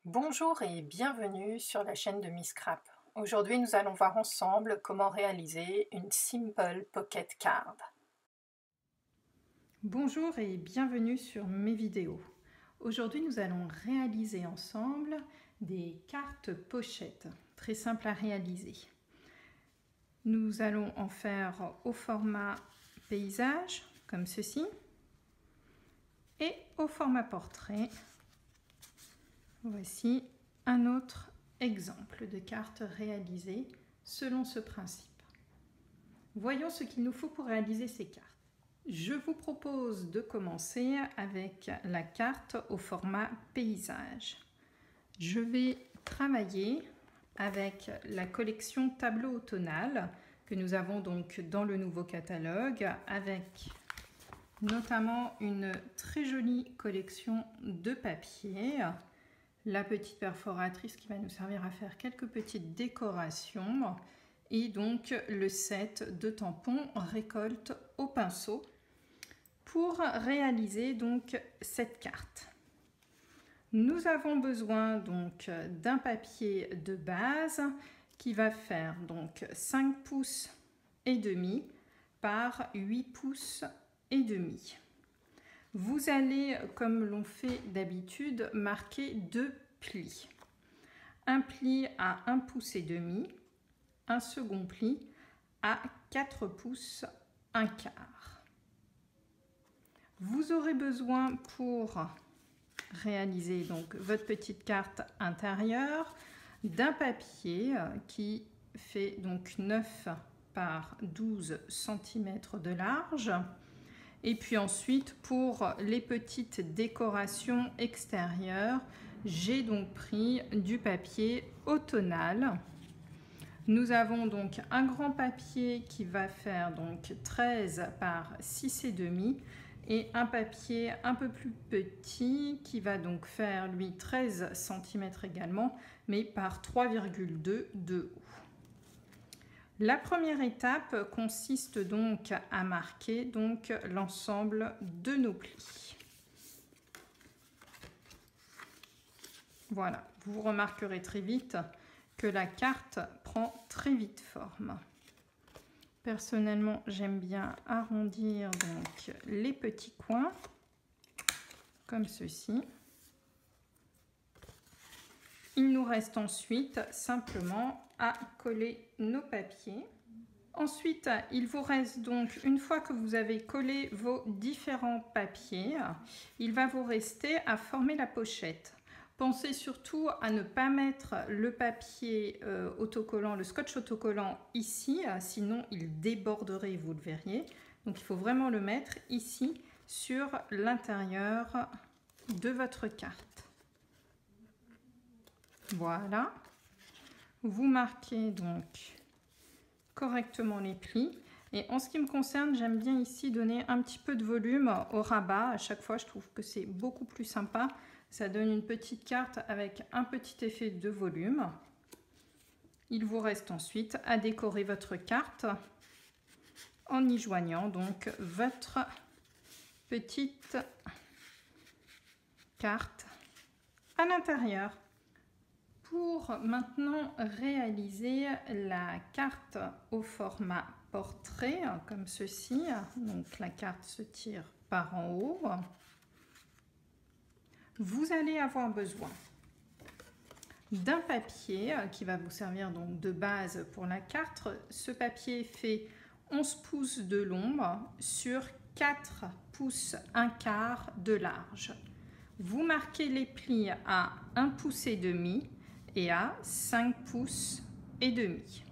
Bonjour et bienvenue sur la chaîne de Miss Scrap. Aujourd'hui, nous allons voir ensemble comment réaliser une Simple Pocket Card. Bonjour et bienvenue sur mes vidéos. Aujourd'hui, nous allons réaliser ensemble des cartes pochettes, très simples à réaliser. Nous allons en faire au format paysage, comme ceci, et au format portrait. Voici un autre exemple de carte réalisée selon ce principe. Voyons ce qu'il nous faut pour réaliser ces cartes. Je vous propose de commencer avec la carte au format paysage. Je vais travailler avec la collection tableau automnal que nous avons donc dans le nouveau catalogue, avec notamment une très jolie collection de papiers. La petite perforatrice qui va nous servir à faire quelques petites décorations et donc le set de tampons récolte au pinceau pour réaliser donc cette carte. Nous avons besoin donc d'un papier de base qui va faire donc 5 pouces et demi par 8 pouces et demi. Vous allez, comme l'on fait d'habitude, marquer deux plis. Un pli à 1 pouce et demi, un second pli à 4 pouces 1 quart. Vous aurez besoin pour réaliser donc votre petite carte intérieure d'un papier qui fait donc 9 par 12 cm de large. Et puis ensuite, pour les petites décorations extérieures, j'ai donc pris du papier automnal. Nous avons donc un grand papier qui va faire donc 13 par 6 et demi et un papier un peu plus petit qui va donc faire lui 13 cm également, mais par 3,2 de haut. La première étape consiste donc à marquer donc l'ensemble de nos plis. Voilà, vous remarquerez très vite que la carte prend très vite forme. Personnellement, j'aime bien arrondir donc les petits coins comme ceci. Il nous reste ensuite simplement à coller nos papiers. Ensuite, il vous reste donc, une fois que vous avez collé vos différents papiers, il va vous rester à former la pochette. Pensez surtout à ne pas mettre le papier autocollant, le scotch autocollant ici, sinon il déborderait, vous le verriez. Donc il faut vraiment le mettre ici sur l'intérieur de votre carte. Voilà, vous marquez donc correctement les plis. Et en ce qui me concerne, j'aime bien ici donner un petit peu de volume au rabat. À chaque fois, je trouve que c'est beaucoup plus sympa. Ça donne une petite carte avec un petit effet de volume. Il vous reste ensuite à décorer votre carte en y joignant donc votre petite carte à l'intérieur. Pour maintenant réaliser la carte au format portrait, comme ceci, donc la carte se tire par en haut, vous allez avoir besoin d'un papier qui va vous servir donc de base pour la carte. Ce papier fait 11 pouces de long sur 4 pouces 1 quart de large. Vous marquez les plis à 1 pouce et demi et à 5 pouces et demi.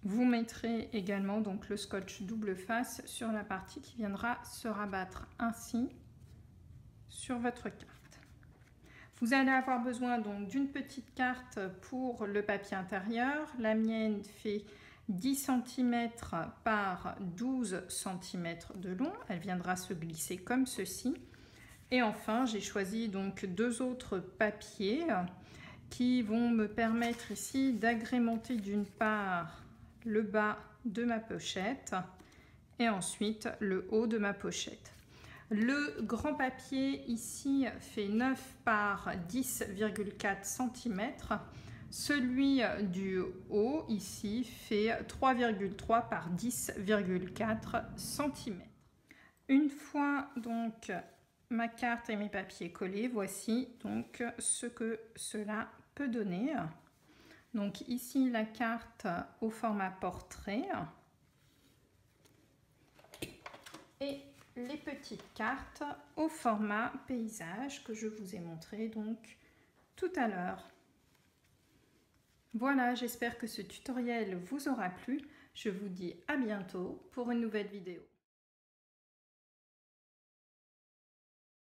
Vous mettrez également donc le scotch double face sur la partie qui viendra se rabattre ainsi sur votre carte. Vous allez avoir besoin donc d'une petite carte pour le papier intérieur. La mienne fait 10 cm par 12 cm de long. Elle viendra se glisser comme ceci. Et enfin, j'ai choisi donc deux autres papiers qui vont me permettre ici d'agrémenter d'une part le bas de ma pochette et ensuite le haut de ma pochette. Le grand papier ici fait 9 par 10,4 cm. Celui du haut ici fait 3,3 par 10,4 cm. Une fois donc ma carte et mes papiers collés, voici donc ce que cela peut donner. Donc ici la carte au format portrait et les petites cartes au format paysage que je vous ai montré donc tout à l'heure. Voilà, j'espère que ce tutoriel vous aura plu. Je vous dis à bientôt pour une nouvelle vidéo.